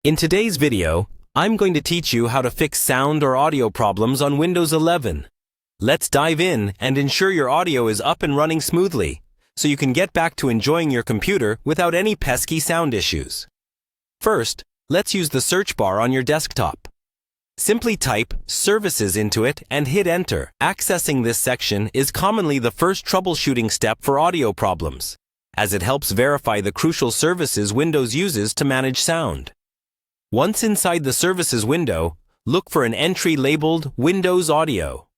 In today's video, I'm going to teach you how to fix sound or audio problems on Windows 11. Let's dive in and ensure your audio is up and running smoothly, so you can get back to enjoying your computer without any pesky sound issues. First, let's use the search bar on your desktop. Simply type Services into it and hit Enter. Accessing this section is commonly the first troubleshooting step for audio problems, as it helps verify the crucial services Windows uses to manage sound. Once inside the Services window, look for an entry labeled Windows Audio.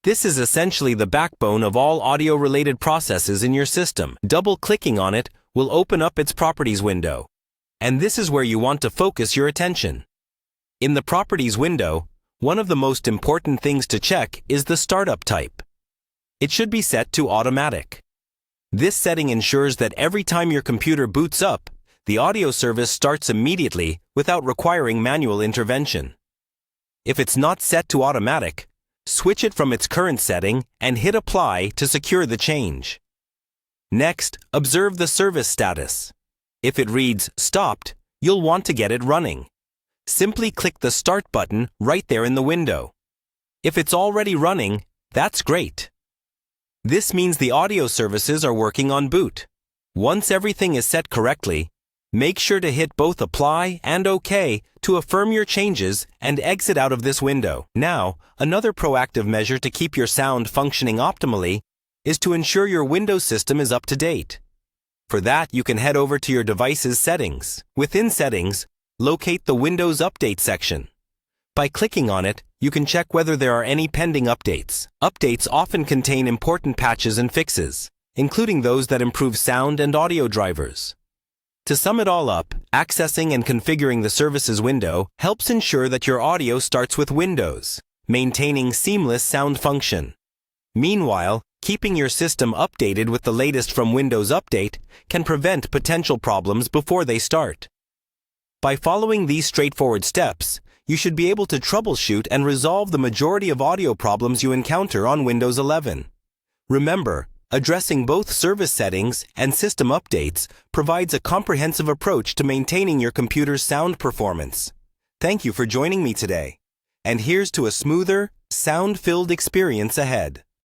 This is essentially the backbone of all audio-related processes in your system. Double-clicking on it will open up its Properties window, and this is where you want to focus your attention. In the Properties window, one of the most important things to check is the startup type. It should be set to Automatic. This setting ensures that every time your computer boots up, the audio service starts immediately without requiring manual intervention. If it's not set to Automatic, switch it from its current setting and hit Apply to secure the change. Next, observe the service status. If it reads Stopped, you'll want to get it running. Simply click the Start button right there in the window. If it's already running, that's great. This means the audio services are working on boot. Once everything is set correctly, make sure to hit both Apply and OK to affirm your changes and exit out of this window. Now, another proactive measure to keep your sound functioning optimally is to ensure your Windows system is up to date. For that, you can head over to your device's settings. Within Settings, locate the Windows Update section. By clicking on it, you can check whether there are any pending updates. Updates often contain important patches and fixes, including those that improve sound and audio drivers. To sum it all up, accessing and configuring the Services window helps ensure that your audio starts with Windows, maintaining seamless sound function. Meanwhile, keeping your system updated with the latest from Windows Update can prevent potential problems before they start. By following these straightforward steps, you should be able to troubleshoot and resolve the majority of audio problems you encounter on Windows 11. Remember, addressing both service settings and system updates provides a comprehensive approach to maintaining your computer's sound performance. Thank you for joining me today. And here's to a smoother, sound-filled experience ahead.